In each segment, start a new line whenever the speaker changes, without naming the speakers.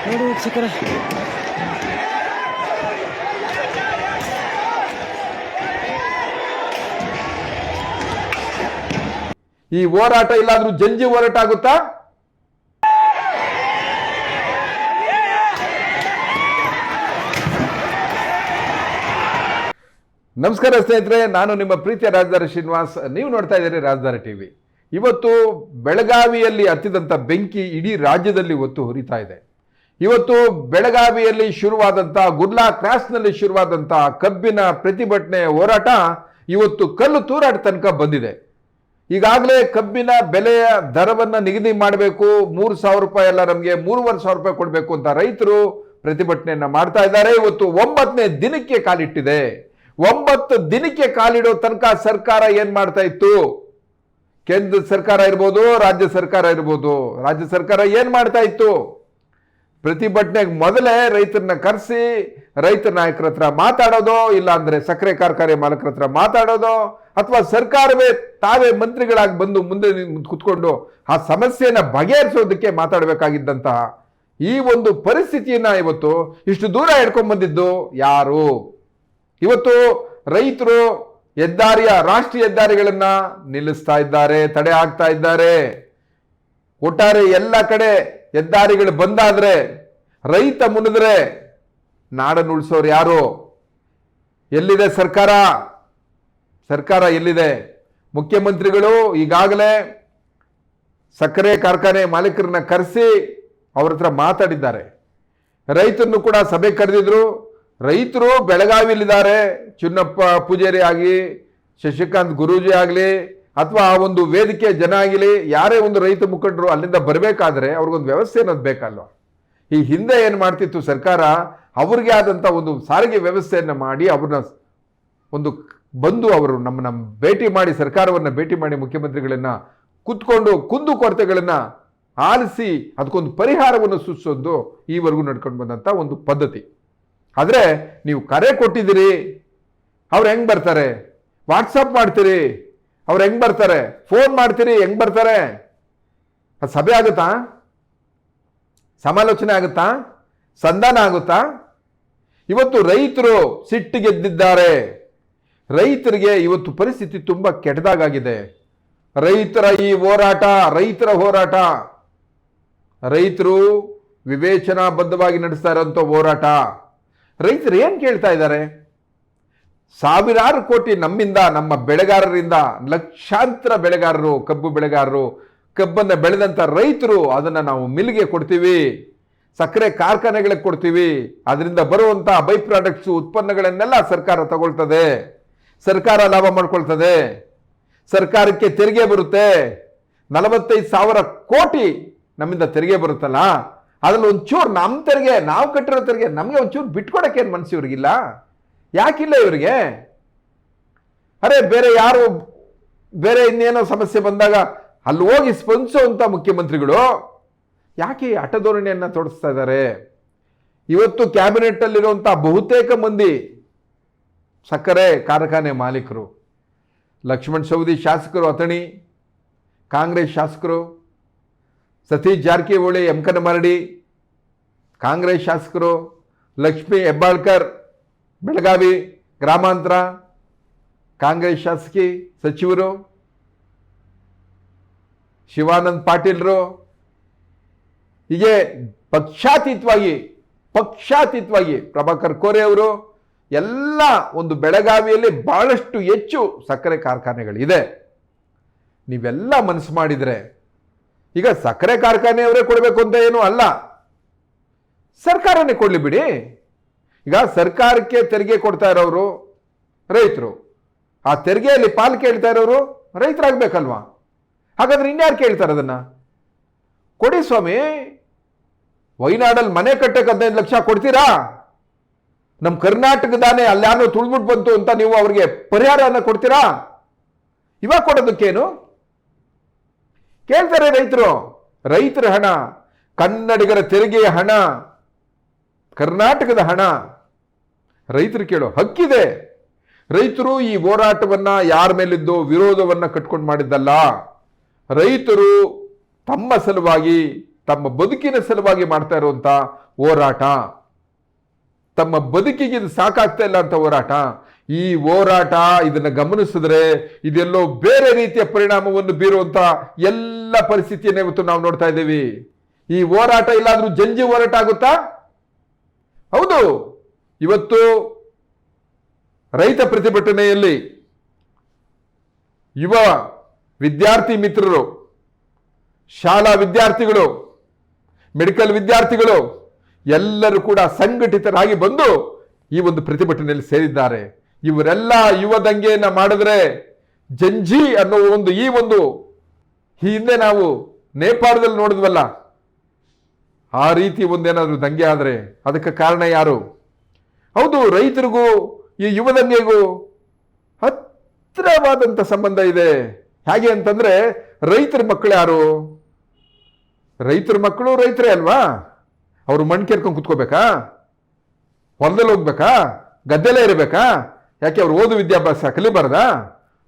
ನೋಡಿ ವೀಕ್ಷಕರೇ,
ಈ ಹೋರಾಟ ಇಲ್ಲಾದ್ರೂ ಜಂಜಿ ಹೋರಾಟ ಆಗುತ್ತಾ? ನಮಸ್ಕಾರ ಸ್ನೇಹಿತರೆ, ನಾನು ನಿಮ್ಮ ಪ್ರೀತಿಯ ರಾಜಧಾನಿ ಶ್ರೀನಿವಾಸ್. ನೀವು ನೋಡ್ತಾ ಇದ್ದೀರಿ ರಾಜಧಾನಿ ಟಿವಿ. ಇವತ್ತು ಬೆಳಗಾವಿಯಲ್ಲಿ ಹತ್ತಿದಂಥ ಬೆಂಕಿ ಇಡೀ ರಾಜ್ಯದಲ್ಲಿ ಇವತ್ತು ಹುರಿತಾ ಇದೆ. ಇವತ್ತು ಬೆಳಗಾವಿಯಲ್ಲಿ ಶುರುವಾದಂಥ ಗುರ್ಲಾ ಕ್ರಾಸ್ನಲ್ಲಿ ಶುರುವಾದಂಥ ಕಬ್ಬಿನ ಪ್ರತಿಭಟನೆ ಹೋರಾಟ ಇವತ್ತು ಕಲ್ಲು ತೂರಾಟ ತನಕ ಬಂದಿದೆ. ಈಗಾಗಲೇ ಕಬ್ಬಿನ ಬೆಲೆಯ ದರವನ್ನು ನಿಗದಿ ಮಾಡಬೇಕು, 3,000 ರೂಪಾಯಿ ಅಲ್ಲ, ನಮಗೆ 3,500 ರೂಪಾಯಿ ಕೊಡಬೇಕು ಅಂತ ರೈತರು ಪ್ರತಿಭಟನೆಯನ್ನ ಮಾಡ್ತಾ ಇದ್ದಾರೆ. ಇವತ್ತು 9ನೇ ದಿನಕ್ಕೆ ಕಾಲಿಟ್ಟಿದೆ. 9 ದಿನಕ್ಕೆ ಕಾಲಿಡೋ ತನಕ ಸರ್ಕಾರ ಏನ್ ಮಾಡ್ತಾ ಇತ್ತು? ಕೇಂದ್ರ ಸರ್ಕಾರ ಇರ್ಬೋದು, ರಾಜ್ಯ ಸರ್ಕಾರ ಇರ್ಬೋದು, ರಾಜ್ಯ ಸರ್ಕಾರ ಏನ್ ಮಾಡ್ತಾ ಇತ್ತು? ಪ್ರತಿಭಟನೆಗೆ ಮೊದಲೇ ರೈತರನ್ನ ಕರೆಸಿ ರೈತ ನಾಯಕರ ಹತ್ರ ಮಾತಾಡೋದು, ಇಲ್ಲ ಅಂದ್ರೆ ಸಕ್ಕರೆ ಕಾರ್ಖಾನೆ ಮಾಲಕರ ಹತ್ರ ಮಾತಾಡೋದು, ಅಥವಾ ಸರ್ಕಾರವೇ ತಾವೇ ಮಂತ್ರಿಗಳಾಗಿ ಬಂದು ಮುಂದೆ ಕುತ್ಕೊಂಡು ಆ ಸಮಸ್ಯೆನ ಬಗೆಹರಿಸೋದಕ್ಕೆ ಮಾತಾಡಬೇಕಾಗಿದ್ದಂತಹ ಈ ಒಂದು ಪರಿಸ್ಥಿತಿಯನ್ನ ಇವತ್ತು ಇಷ್ಟು ದೂರ ಹಿಡ್ಕೊಂಡ್ ಬಂದಿದ್ದು ಯಾರು? ಇವತ್ತು ರೈತರು ರಾಷ್ಟ್ರೀಯ ಹೆದ್ದಾರಿಗಳನ್ನ ನಿಲ್ಲಿಸ್ತಾ ಇದ್ದಾರೆ, ತಡೆ ಆಗ್ತಾ ಇದ್ದಾರೆ. ಒಟ್ಟಾರೆ ಎಲ್ಲ ಕಡೆ ಹೆದ್ದಾರಿಗಳು ಬಂದಾದ್ರೆ, ರೈತ ಮುನಿದ್ರೆ ನಾಡನ್ನು ಉಳಿಸೋರು ಯಾರು? ಎಲ್ಲಿದೆ ಸರ್ಕಾರ? ಸರ್ಕಾರ ಎಲ್ಲಿದೆ? ಮುಖ್ಯಮಂತ್ರಿಗಳು ಈಗಾಗಲೇ ಸಕ್ಕರೆ ಕಾರ್ಖಾನೆ ಮಾಲೀಕರನ್ನ ಕರೆಸಿ ಅವ್ರ ಹತ್ರ ಮಾತಾಡಿದ್ದಾರೆ. ರೈತರನ್ನು ಕೂಡ ಸಭೆ ಕರೆದಿದ್ರು. ರೈತರು ಬೆಳಗಾವಿಯಲ್ಲಿದ್ದಾರೆ. ಚಿನ್ನಪ್ಪ ಪೂಜಾರಿ ಆಗಲಿ, ಶಶಿಕಾಂತ್ ಗುರೂಜಿ ಆಗಲಿ, ಅಥವಾ ಆ ಒಂದು ವೇದಿಕೆ ಜನ ಆಗಲಿ, ಯಾರೇ ಒಂದು ರೈತ ಮುಖಂಡರು ಅಲ್ಲಿಂದ ಬರಬೇಕಾದ್ರೆ ಅವ್ರಿಗೊಂದು ವ್ಯವಸ್ಥೆ ಅನ್ನೋದು ಬೇಕಲ್ವ? ಈ ಹಿಂದೆ ಏನು ಮಾಡ್ತಿತ್ತು ಸರ್ಕಾರ? ಅವ್ರಿಗೆ ಆದಂಥ ಒಂದು ಸಾರಿಗೆ ವ್ಯವಸ್ಥೆಯನ್ನು ಮಾಡಿ ಅವ್ರನ್ನ ಒಂದು ಬಂದು ಅವರು ನಮ್ಮನ್ನ ಭೇಟಿ ಮಾಡಿ, ಸರ್ಕಾರವನ್ನು ಭೇಟಿ ಮಾಡಿ, ಮುಖ್ಯಮಂತ್ರಿಗಳನ್ನ ಕುತ್ಕೊಂಡು ಕುಂದು ಕೊರತೆಗಳನ್ನ ಆಲಿಸಿ ಅದಕ್ಕೊಂದು ಪರಿಹಾರವನ್ನು ಸೂಚಿಸೋದು ಈವರೆಗೂ ನಡ್ಕೊಂಡು ಬಂದಂಥ ಒಂದು ಪದ್ಧತಿ. ಆದರೆ ನೀವು ಕರೆ ಕೊಟ್ಟಿದ್ದೀರಿ, ಅವ್ರು ಹೆಂಗೆ ಬರ್ತಾರೆ? ವಾಟ್ಸಪ್ ಮಾಡ್ತೀರಿ, ಅವ್ರು ಹೆಂಗೆ ಬರ್ತಾರೆ? ಫೋನ್ ಮಾಡ್ತೀರಿ, ಹೆಂಗೆ ಬರ್ತಾರೆ? ಅದು ಸಭೆ ಆಗುತ್ತಾ? ಸಮಾಲೋಚನೆ ಆಗುತ್ತಾ? ಸಂಧಾನ ಆಗುತ್ತಾ? ಇವತ್ತು ರೈತರು ಸಿಟ್ಟಿಗೆದ್ದಿದ್ದಾರೆ. ರೈತರಿಗೆ ಇವತ್ತು ಪರಿಸ್ಥಿತಿ ತುಂಬ ಕೆಟ್ಟದಾಗಿದೆ. ರೈತರ ಈ ಹೋರಾಟ, ರೈತರ ಹೋರಾಟ, ರೈತರು ವಿವೇಚನಾಬದ್ಧವಾಗಿ ನಡೆಸ್ತಾ ಇರೋಂಥ ಹೋರಾಟ. ರೈತರು ಏನು ಕೇಳ್ತಾ ಇದ್ದಾರೆ? ಸಾವಿರಾರು ಕೋಟಿ ನಮ್ಮಿಂದ, ನಮ್ಮ ಬೆಳೆಗಾರರಿಂದ, ಲಕ್ಷಾಂತರ ಬೆಳೆಗಾರರು, ಕಬ್ಬು ಬೆಳೆಗಾರರು, ಕಬ್ಬನ್ನು ಬೆಳೆದಂಥ ರೈತರು, ಅದನ್ನು ನಾವು ಮಿಲ್ಗೆ ಕೊಡ್ತೀವಿ, ಸಕ್ಕರೆ ಕಾರ್ಖಾನೆಗಳಿಗೆ ಕೊಡ್ತೀವಿ, ಅದರಿಂದ ಬರುವಂಥ ಬೈ ಪ್ರಾಡಕ್ಟ್ಸು ಉತ್ಪನ್ನಗಳನ್ನೆಲ್ಲ ಸರ್ಕಾರ ತಗೊಳ್ತದೆ, ಸರ್ಕಾರ ಲಾಭ ಮಾಡ್ಕೊಳ್ತದೆ, ಸರ್ಕಾರಕ್ಕೆ ತೆರಿಗೆ ಬರುತ್ತೆ. 45,000 ಕೋಟಿ ನಮ್ಮಿಂದ ತೆರಿಗೆ ಬರುತ್ತಲ್ಲ, ಅದ್ರಲ್ಲಿ ಒಂಚೂರು ನಮ್ಮ ತೆರಿಗೆ, ನಾವು ಕಟ್ಟಿರೋ ತೆರಿಗೆ ನಮಗೆ ಒಂಚೂರು ಬಿಟ್ಕೊಡಕ್ಕೆ ಏನು ಮನಸ್ಸು ಇವ್ರಿಗಿಲ್ಲ? ಯಾಕಿಲ್ಲ ಇವರಿಗೆ? ಅರೆ ಬೇರೆ ಇನ್ನೇನೋ ಸಮಸ್ಯೆ ಬಂದಾಗ ಅಲ್ಲಿ ಹೋಗಿ ಸ್ಪಂದಿಸುವಂಥ ಮುಖ್ಯಮಂತ್ರಿಗಳು ಯಾಕೆ ಹಠಧೋರಣೆಯನ್ನು ತೋರಿಸ್ತಾ ಇದ್ದಾರೆ? ಇವತ್ತು ಕ್ಯಾಬಿನೆಟ್ ಅಲ್ಲಿರುವಂಥ ಬಹುತೇಕ ಮಂದಿ ಸಕ್ಕರೆ ಕಾರ್ಖಾನೆ ಮಾಲೀಕರು, ಲಕ್ಷ್ಮಣ್ ಸವದಿ ಶಾಸಕರು, ಅಥಣಿ ಕಾಂಗ್ರೆಸ್ ಶಾಸಕರು, ಸತೀಶ್ ಜಾರಕಿಹೊಳಿ ಎಮ್ಕನಮರಡಿ ಕಾಂಗ್ರೆಸ್ ಶಾಸಕರು, ಲಕ್ಷ್ಮೀ ಹೆಬ್ಬಾಳ್ಕರ್ ಬೆಳಗಾವಿ ಗ್ರಾಮಾಂತರ ಕಾಂಗ್ರೆಸ್ ಶಾಸಕಿ ಸಚಿವರು, ಶಿವಾನಂದ್ ಪಾಟೀಲ್ರು, ಹೀಗೆ ಪಕ್ಷಾತೀತವಾಗಿ ಪ್ರಭಾಕರ್ ಕೋರೆ ಅವರು ಎಲ್ಲ ಒಂದು ಬೆಳಗಾವಿಯಲ್ಲಿ ಬಹಳಷ್ಟು ಹೆಚ್ಚು ಸಕ್ಕರೆ ಕಾರ್ಖಾನೆಗಳಿದೆ. ನೀವೆಲ್ಲ ಮನಸ್ಸು ಮಾಡಿದರೆ ಈಗ ಸಕ್ಕರೆ ಕಾರ್ಖಾನೆಯವರೇ ಕೊಡಬೇಕು ಅಂತ ಏನೂ ಅಲ್ಲ, ಸರ್ಕಾರನೇ ಕೊಡ್ಲಿ ಬಿಡಿ. ಈಗ ಸರ್ಕಾರಕ್ಕೆ ತೆರಿಗೆ ಕೊಡ್ತಾ ಇರೋರು ರೈತರು, ಆ ತೆರಿಗೆಯಲ್ಲಿ ಪಾಲು ಕೇಳ್ತಾ ಇರೋರು ರೈತರಾಗಬೇಕಲ್ವಾ? ಹಾಗಾದ್ರೆ ಇನ್ಯಾರು ಕೇಳ್ತಾರೆ? ಅದನ್ನ ಕೊಡಿ ಸ್ವಾಮಿ. ವೈನಾಡಲ್ಲಿ ಮನೆ ಕಟ್ಟಕ್ಕೆ 15 ಲಕ್ಷ ಕೊಡ್ತೀರಾ? ನಮ್ಮ ಕರ್ನಾಟಕದಾನೆ ಅಲ್ಲಾನೋ ತುಳ್ಬಿಟ್ಟು ಬಂತು ಅಂತ ನೀವು ಅವರಿಗೆ ಪರಿಹಾರವನ್ನು ಕೊಡ್ತೀರಾ? ಇವಾಗ ಕೊಡೋದಕ್ಕೇನು ಕೇಳ್ತಾರೆ ರೈತರು? ರೈತರ ಹಣ, ಕನ್ನಡಿಗರ ತೆರಿಗೆಯ ಹಣ, ಕರ್ನಾಟಕದ ಹಣ ರೈತರು ಕೇಳೋ ಹಕ್ಕಿದೆ. ರೈತರು ಈ ಹೋರಾಟವನ್ನ ಯಾರ ಮೇಲಿದ್ದೋ ವಿರೋಧವನ್ನ ಕಟ್ಕೊಂಡು ಮಾಡಿದ್ದಲ್ಲ. ರೈತರು ತಮ್ಮ ಸಲುವಾಗಿ ತಮ್ಮ ಬದುಕಿನ ಸಲುವಾಗಿ ಮಾಡ್ತಾ ಇರುವಂತ ಹೋರಾಟ, ತಮ್ಮ ಬದುಕಿಗೆ ಇದು ಸಾಕಾಗ್ತಾ ಇಲ್ಲ ಅಂತ ಹೋರಾಟ. ಈ ಹೋರಾಟ ಇದನ್ನ ಗಮನಿಸಿದ್ರೆ ಇದೆಲ್ಲೋ ಬೇರೆ ರೀತಿಯ ಪರಿಣಾಮವನ್ನು ಬೀರುವಂತ ಎಲ್ಲ ಪರಿಸ್ಥಿತಿಯನ್ನು ಇವತ್ತು ನಾವು ನೋಡ್ತಾ ಇದ್ದೀವಿ. ಈ ಹೋರಾಟ ಇಲ್ಲಾದ್ರೂ ಜಂಜಿ ಹೋರಾಟ ಆಗುತ್ತಾ? ಹೌದು. ಇವತ್ತು ರೈತ ಪ್ರತಿಭಟನೆಯಲ್ಲಿ ಯುವ ವಿದ್ಯಾರ್ಥಿ ಮಿತ್ರರು, ಶಾಲಾ ವಿದ್ಯಾರ್ಥಿಗಳು, ಮೆಡಿಕಲ್ ವಿದ್ಯಾರ್ಥಿಗಳು ಎಲ್ಲರೂ ಕೂಡ ಸಂಘಟಿತರಾಗಿ ಬಂದು ಈ ಒಂದು ಪ್ರತಿಭಟನೆಯಲ್ಲಿ ಸೇರಿದ್ದಾರೆ. ಇವರೆಲ್ಲ ಯುವ ದಂಗೆಯನ್ನ ಮಾಡಿದ್ರೆ ಜಂಜಿ ಅನ್ನೋ ಈ ಹಿಂದೆ ನಾವು ನೇಪಾಳದಲ್ಲಿ ನೋಡಿದ್ವಲ್ಲ, ಆ ರೀತಿ ಒಂದೇನಾದ್ರೂ ದಂಗೆ ಆದ್ರೆ ಅದಕ್ಕೆ ಕಾರಣ ಯಾರು? ಹೌದು, ರೈತರಿಗೂ ಈ ಯುವ ದಂಗೆಗೂ ಹತ್ತಿರವಾದಂತ ಸಂಬಂಧ ಇದೆ. ಹೇಗೆ ಅಂತಂದ್ರೆ ರೈತರ ಮಕ್ಕಳು ಯಾರು? ರೈತರ ಮಕ್ಕಳು ರೈತರೇ ಅಲ್ವಾ? ಅವರು ಮಣ್ಣು ಕೇರ್ಕೊಂಡು ಕುತ್ಕೋಬೇಕಾ? ಹೊಲದಲ್ಲಿ ಹೋಗ್ಬೇಕಾ? ಗದ್ದೆಲೇ ಇರಬೇಕಾ? ಯಾಕೆ ಅವ್ರು ಓದು ವಿದ್ಯಾಭ್ಯಾಸ ಕಲಿಬಾರ್ದಾ?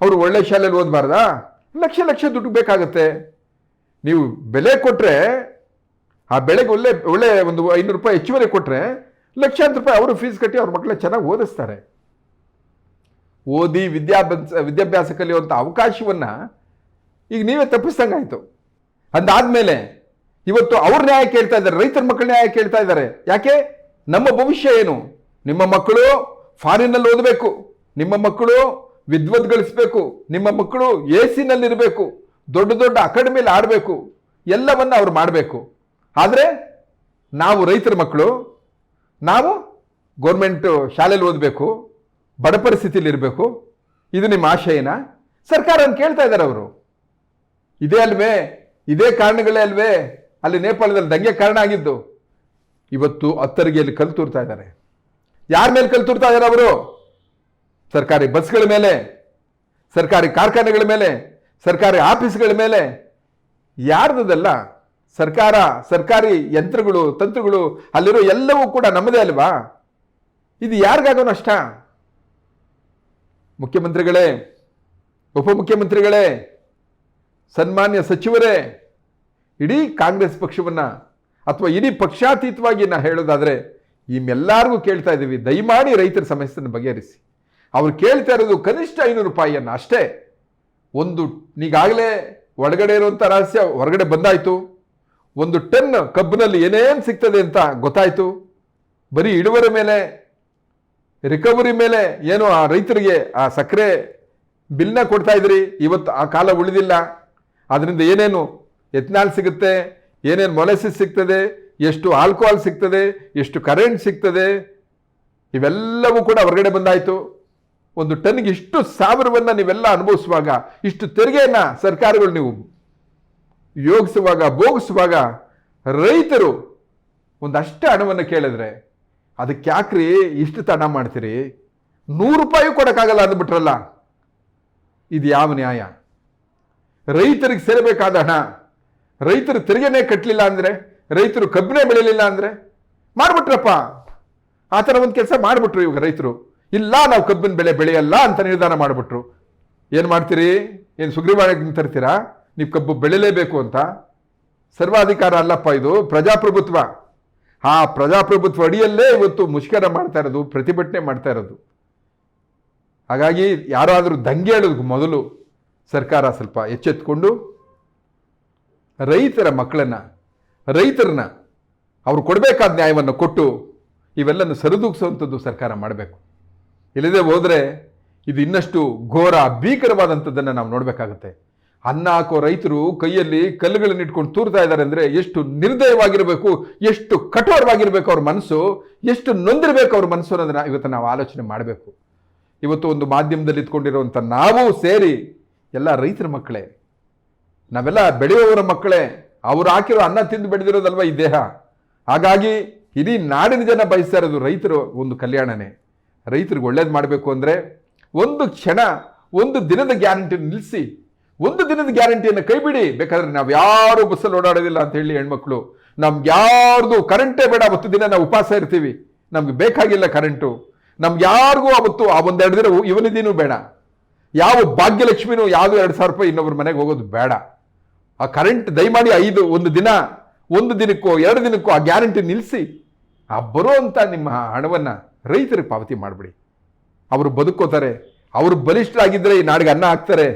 ಅವರು ಒಳ್ಳೆ ಶಾಲೆಯಲ್ಲಿ ಓದಬಾರ್ದಾ? ಲಕ್ಷ ಲಕ್ಷ ದುಡ್ಡು ಬೇಕಾಗತ್ತೆ. ನೀವು ಬೆಲೆ ಕೊಟ್ರೆ ಆ ಬೆಳೆಗೆ ಒಳ್ಳೆ ಒಂದು 500 ರೂಪಾಯಿ ಹೆಚ್ಚುವರಿ ಕೊಟ್ರೆ ಲಕ್ಷಾಂತರ ರೂಪಾಯಿ ಅವರು ಫೀಸ್ ಕಟ್ಟಿ ಅವ್ರ ಮಕ್ಕಳನ್ನ ಚೆನ್ನಾಗಿ ಓದಿಸ್ತಾರೆ. ಓದಿ ವಿದ್ಯಾಭ್ಯಾಸ ಕಲಿಯುವಂಥ ಅವಕಾಶವನ್ನ ಈಗ ನೀವೇ ತಪ್ಪಿಸ್ದಂಗಾಯ್ತು. ಅಂದಾದ್ಮೇಲೆ ಇವತ್ತು ಅವ್ರ ನ್ಯಾಯ ಕೇಳ್ತಾ ಇದ್ದಾರೆ, ರೈತರ ಮಕ್ಕಳ ನ್ಯಾಯ ಕೇಳ್ತಾ ಇದ್ದಾರೆ. ಯಾಕೆ? ನಮ್ಮ ಭವಿಷ್ಯ ಏನು? ನಿಮ್ಮ ಮಕ್ಕಳು ಫಾರಿನ್ನಲ್ಲಿ ಓದಬೇಕು, ನಿಮ್ಮ ಮಕ್ಕಳು ವಿದ್ವತ್ ಗಳಿಸ್ಬೇಕು, ನಿಮ್ಮ ಮಕ್ಕಳು AC-ನಲ್ಲಿರಬೇಕು, ದೊಡ್ಡ ದೊಡ್ಡ ಅಕಾಡೆಮಿಯಲ್ಲಿ ಆಡಬೇಕು, ಎಲ್ಲವನ್ನ ಅವ್ರು ಮಾಡಬೇಕು. ಆದರೆ ನಾವು ರೈತರ ಮಕ್ಕಳು, ನಾವು ಗೌರ್ಮೆಂಟ್ ಶಾಲೆಯಲ್ಲಿ ಓದಬೇಕು, ಬಡ ಪರಿಸ್ಥಿತಿಯಲ್ಲಿ ಇರಬೇಕು, ಇದು ನಿಮ್ಮ ಆಶಯನ? ಸರ್ಕಾರ ಕೇಳ್ತಾ ಇದ್ದಾರೆ ಅವರು. ಇದೇ ಅಲ್ವೇ? ಇದೇ ಕಾರಣಗಳೇ ಅಲ್ವೇ ಅಲ್ಲಿ ನೇಪಾಳದಲ್ಲಿ ದಂಗೆ ಕಾರಣ ಆಗಿದ್ದು? ಇವತ್ತು ಅತ್ತರಿಗೆಯಲ್ಲಿ ಕಲ್ಲು ತೂರ್ತಾ ಇದ್ದಾರೆ. ಯಾರ ಮೇಲೆ ಕಲ್ಲು ತೂರ್ತಾ ಇದ್ದಾರೆ ಅವರು? ಸರ್ಕಾರಿ ಬಸ್ಗಳ ಮೇಲೆ, ಸರ್ಕಾರಿ ಮೇಲೆ, ಸರ್ಕಾರಿ ಆಫೀಸ್ಗಳ ಮೇಲೆ. ಯಾರ್ದಲ್ಲ? ಸರ್ಕಾರಿ ಯಂತ್ರಗಳು, ತಂತ್ರಗಳು, ಅಲ್ಲಿರೋ ಎಲ್ಲವೂ ಕೂಡ ನಮ್ಮದೇ ಅಲ್ವಾ? ಇದು ಯಾರಿಗಾಗೋ ನಷ್ಟ? ಮುಖ್ಯಮಂತ್ರಿಗಳೇ, ಉಪಮುಖ್ಯಮಂತ್ರಿಗಳೇ, ಸನ್ಮಾನ್ಯ ಸಚಿವರೇ, ಇಡೀ ಕಾಂಗ್ರೆಸ್ ಪಕ್ಷವನ್ನ ಅಥವಾ ಇಡೀ ಪಕ್ಷಾತೀತವಾಗಿ ನಾ ಹೇಳೋದಾದ್ರೆ ನಿಮ್ಮೆಲ್ಲರಿಗೂ ಕೇಳ್ತಾ ಇದ್ದೀವಿ, ದಯಮಾಡಿ ರೈತರ ಸಮಸ್ಯೆಯನ್ನು ಬಗೆಹರಿಸಿ. ಅವ್ರು ಕೇಳ್ತಾ ಇರೋದು ಕನಿಷ್ಠ 500 ರೂಪಾಯಿಯನ್ನ ಅಷ್ಟೇ. ಈಗಾಗಲೇ ಒಳಗಡೆ ಇರುವಂಥ ರಹಸ್ಯ ಹೊರಗಡೆ ಬಂದಾಯ್ತು. 1 ಟನ್ ಕಬ್ಬಿನಲ್ಲಿ ಏನೇನು ಸಿಗ್ತದೆ ಅಂತ ಗೊತ್ತಾಯ್ತು. ಬರೀ ಇಳುವರಿ ಮೇಲೆ, ರಿಕವರಿ ಮೇಲೆ ಏನು ಆ ರೈತರಿಗೆ ಆ ಸಕ್ಕರೆ ಬಿಲ್ನ ಕೊಡ್ತಾ ಇದ್ರಿ. ಇವತ್ತು ಆ ಕಾಲ ಉಳಿದಿಲ್ಲ. ಅದರಿಂದ ಏನೇನು ಎಥನಾಲ್ ಸಿಗುತ್ತೆ, ಏನೇನು ಮೊಲೆಸಿಸ್ ಸಿಗ್ತದೆ, ಎಷ್ಟು ಆಲ್ಕೋಹಾಲ್ ಸಿಗ್ತದೆ, ಎಷ್ಟು ಕರೆಂಟ್ ಸಿಗ್ತದೆ, ಇವೆಲ್ಲವೂ ಕೂಡ ಹೊರಗಡೆ ಬಂದಾಯಿತು. 1 ಟನ್ಗೆ ಇಷ್ಟು ಸಾವಿರವನ್ನ ನೀವೆಲ್ಲ ಅನುಭವಿಸುವಾಗ, ಇಷ್ಟು ತೆರಿಗೆಯನ್ನ ಸರ್ಕಾರಗಳು ನೀವು ಯೋಗಿಸುವಾಗ, ಭೋಗಿಸುವಾಗ, ರೈತರು ಒಂದಷ್ಟು ಹಣವನ್ನು ಕೇಳಿದ್ರೆ ಅದಕ್ಕೆ ಯಾಕ್ರಿ ಇಷ್ಟು ತಡ ಮಾಡ್ತೀರಿ? 100 ರೂಪಾಯಿ ಕೊಡೋಕ್ಕಾಗಲ್ಲ ಅಂದ್ಬಿಟ್ರಲ್ಲ, ಇದು ಯಾವ ನ್ಯಾಯ? ರೈತರಿಗೆ ಸೇರಬೇಕಾದ ಹಣ ರೈತರು ತೆರಿಗೆನೇ ಕಟ್ಟಲಿಲ್ಲ ಅಂದರೆ, ರೈತರು ಕಬ್ಬಿನೇ ಬೆಳೆಯಲಿಲ್ಲ ಅಂದರೆ ಮಾಡ್ಬಿಟ್ರಪ್ಪ. ಆ ಥರ ಒಂದು ಕೆಲಸ ಮಾಡಿಬಿಟ್ರು ಇವಾಗ ರೈತರು. ಇಲ್ಲ, ನಾವು ಕಬ್ಬಿನ ಬೆಳೆಯಲ್ಲ ಅಂತ ನಿರ್ಧಾರ ಮಾಡಿಬಿಟ್ರು. ಏನು ಮಾಡ್ತೀರಿ? ಏನು ಸುಗ್ರೀವಾಜ್ಞೆ ತರ್ತೀರಾ? ನೀವು ಕಬ್ಬು ಬೆಳೆಯಲೇಬೇಕು ಅಂತ? ಸರ್ವಾಧಿಕಾರ ಅಲ್ಲಪ್ಪ, ಇದು ಪ್ರಜಾಪ್ರಭುತ್ವ. ಆ ಪ್ರಜಾಪ್ರಭುತ್ವ ಅಡಿಯಲ್ಲೇ ಇವತ್ತು ಮುಷ್ಕರ ಮಾಡ್ತಾ ಇರೋದು, ಪ್ರತಿಭಟನೆ ಮಾಡ್ತಾ ಇರೋದು. ಹಾಗಾಗಿ ಯಾರಾದರೂ ದಂಗೆ ಹೇಳೋದಕ್ಕೆ ಮೊದಲು ಸರ್ಕಾರ ಸ್ವಲ್ಪ ಎಚ್ಚೆತ್ತುಕೊಂಡು ರೈತರ ಮಕ್ಕಳನ್ನ, ರೈತರನ್ನ ಅವ್ರು ಕೊಡಬೇಕಾದ ನ್ಯಾಯವನ್ನು ಕೊಟ್ಟು ಇವೆಲ್ಲನ್ನು ಸರಿದೂಗಿಸುವಂಥದ್ದು ಸರ್ಕಾರ ಮಾಡಬೇಕು. ಇಲ್ಲದೆ ಹೋದರೆ ಇದು ಇನ್ನಷ್ಟು ಘೋರ ಭೀಕರವಾದಂಥದ್ದನ್ನು ನಾವು ನೋಡಬೇಕಾಗುತ್ತೆ. ಅನ್ನ ಹಾಕೋ ರೈತರು ಕೈಯಲ್ಲಿ ಕಲ್ಲುಗಳನ್ನು ಇಟ್ಕೊಂಡು ತೂರ್ತಾ ಇದ್ದಾರೆ ಅಂದರೆ ಎಷ್ಟು ನಿರ್ದಯವಾಗಿರಬೇಕು, ಎಷ್ಟು ಕಠೋರವಾಗಿರಬೇಕು ಅವ್ರ ಮನಸ್ಸು, ಎಷ್ಟು ನೊಂದಿರಬೇಕು ಅವ್ರ ಮನಸ್ಸು ಅನ್ನೋದನ್ನ ಇವತ್ತು ನಾವು ಆಲೋಚನೆ ಮಾಡಬೇಕು. ಇವತ್ತು ಒಂದು ಮಾಧ್ಯಮದಲ್ಲಿ ಇಟ್ಕೊಂಡಿರುವಂಥ ನಾವು ಸೇರಿ ಎಲ್ಲ ರೈತರ ಮಕ್ಕಳೇ, ನಾವೆಲ್ಲ ಬೆಳೆಯುವವರ ಮಕ್ಕಳೇ, ಅವ್ರು ಹಾಕಿರೋ ಅನ್ನ ತಿಂದು ಬೆಳೆದಿರೋದಲ್ವ ಈ ದೇಹ. ಹಾಗಾಗಿ ಇಡೀ ನಾಡಿನ ಜನ ಬಯಸ್ತಾ ಇರೋದು ರೈತರು ಒಂದು ಕಲ್ಯಾಣನೇ. ರೈತರಿಗೆ ಒಳ್ಳೇದು ಮಾಡಬೇಕು ಅಂದರೆ ಒಂದು ಕ್ಷಣ, ಒಂದು ದಿನದ ಗ್ಯಾರಂಟಿ ನಿಲ್ಲಿಸಿ, ಒಂದು ದಿನದ ಗ್ಯಾರಂಟಿಯನ್ನು ಕೈ ಬಿಡಿ. ಬೇಕಾದ್ರೆ ನಾವು ಯಾರು ಬಸ್ಸಲ್ಲಿ ಓಡಾಡೋದಿಲ್ಲ ಅಂತ ಹೇಳಿ ಹೆಣ್ಮಕ್ಳು, ನಮ್ಗೆ ಯಾರ್ದು ಕರೆಂಟೇ ಬೇಡ, ಅವತ್ತು ದಿನ ನಾವು ಉಪವಾಸ ಇರ್ತೀವಿ, ನಮ್ಗೆ ಬೇಕಾಗಿಲ್ಲ ಕರೆಂಟು, ನಮ್ಗೆ ಯಾರಿಗೂ ಅವತ್ತು ಆ 1-2 ದಿನ ಇವನಿದೀನೂ ಬೇಡ, ಯಾವ ಭಾಗ್ಯಲಕ್ಷ್ಮಿನೂ ಯಾವುದು 2,000 ರೂಪಾಯಿ ಇನ್ನೊಬ್ಬರ ಮನೆಗೆ ಹೋಗೋದು ಬೇಡ. ಆ ಕರೆಂಟ್ ದಯಮಾಡಿ 1 ದಿನ ಒಂದು ದಿನಕ್ಕೋ 2 ದಿನಕ್ಕೋ ಆ ಗ್ಯಾರಂಟಿ ನಿಲ್ಲಿಸಿ ಆ ಬರುವಂಥ ನಿಮ್ಮ ಹಣವನ್ನು ರೈತರಿಗೆ ಪಾವತಿ ಮಾಡಿಬಿಡಿ. ಅವರು ಬದುಕೋತಾರೆ, ಅವರು ಬಲಿಷ್ಠರಾಗಿದ್ದರೆ ಈ ನಾಡಿಗೆ ಅನ್ನ ಹಾಕ್ತಾರೆ.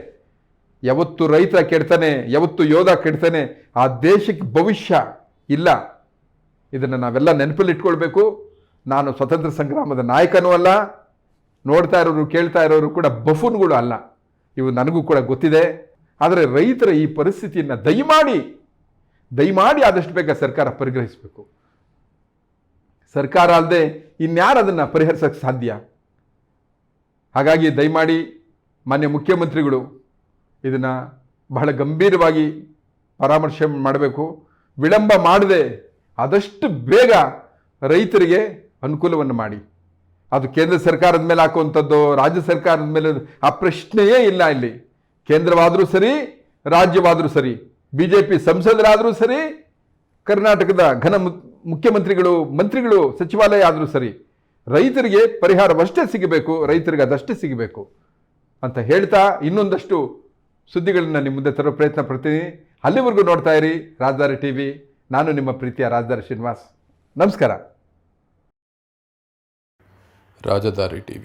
ಯಾವತ್ತು ರೈತ ಕೆಡ್ತಾನೆ, ಯಾವತ್ತು ಯೋಧ ಕೆಡ್ತಾನೆ, ಆ ದೇಶಕ್ಕೆ ಭವಿಷ್ಯ ಇಲ್ಲ. ಇದನ್ನು ನಾವೆಲ್ಲ ನೆನಪಲ್ಲಿ ಇಟ್ಕೊಳ್ಬೇಕು. ನಾನು ಸ್ವತಂತ್ರ ಸಂಗ್ರಾಮದ ನಾಯಕನೂ ಅಲ್ಲ, ನೋಡ್ತಾ ಇರೋರು ಕೇಳ್ತಾ ಇರೋರು ಕೂಡ ಬಫೂನ್ಗಳು ಅಲ್ಲ, ಇವು ನನಗೂ ಕೂಡ ಗೊತ್ತಿದೆ. ಆದರೆ ರೈತರ ಈ ಪರಿಸ್ಥಿತಿಯನ್ನು ದಯಮಾಡಿ ಆದಷ್ಟು ಬೇಗ ಸರ್ಕಾರ ಪರಿಗ್ರಹಿಸಬೇಕು. ಸರ್ಕಾರ ಅಲ್ಲದೆ ಇನ್ಯಾರು ಅದನ್ನು ಪರಿಹರಿಸೋಕ್ಕೆ ಸಾಧ್ಯ? ಹಾಗಾಗಿ ದಯಮಾಡಿ ಮಾನ್ಯ ಮುಖ್ಯಮಂತ್ರಿಗಳು ಇದನ್ನು ಬಹಳ ಗಂಭೀರವಾಗಿ ಪರಾಮರ್ಶೆ ಮಾಡಬೇಕು. ವಿಳಂಬ ಮಾಡದೆ ಆದಷ್ಟು ಬೇಗ ರೈತರಿಗೆ ಅನುಕೂಲವನ್ನು ಮಾಡಿ. ಅದು ಕೇಂದ್ರ ಸರ್ಕಾರದ ಮೇಲೆ ಹಾಕುವಂಥದ್ದು, ರಾಜ್ಯ ಸರ್ಕಾರದ ಮೇಲೆ ಆ ಪ್ರಶ್ನೆಯೇ ಇಲ್ಲ. ಇಲ್ಲಿ ಕೇಂದ್ರವಾದರೂ ಸರಿ, ರಾಜ್ಯವಾದರೂ ಸರಿ, BJP ಸಂಸದರಾದರೂ ಸರಿ, ಕರ್ನಾಟಕದ ಮುಖ್ಯಮಂತ್ರಿಗಳು, ಮಂತ್ರಿಗಳು, ಸಚಿವಾಲಯ ಆದರೂ ಸರಿ, ರೈತರಿಗೆ ಪರಿಹಾರವಷ್ಟೇ ಸಿಗಬೇಕು, ರೈತರಿಗೆ ಅದಷ್ಟೇ ಸಿಗಬೇಕು ಅಂತ ಹೇಳ್ತಾ ಇನ್ನೊಂದಷ್ಟು ಸುದ್ದಿಗಳನ್ನು ನಿಮ್ಮ ಮುಂದೆ ತರೋ ಪ್ರಯತ್ನ ಪಡ್ತೀನಿ. ಅಲ್ಲಿವರೆಗೂ ನೋಡ್ತಾ ಇರಿ ರಾಜಧಾನಿ TV. ನಾನು ನಿಮ್ಮ ಪ್ರೀತಿಯ ರಾಜಧಾನಿ ಶ್ರೀನಿವಾಸ್. ನಮಸ್ಕಾರ.
ರಾಜಧಾನಿ TV,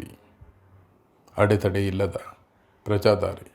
ಅಡೆತಡೆ ಇಲ್ಲದ ಪ್ರಜಾದಾರಿ.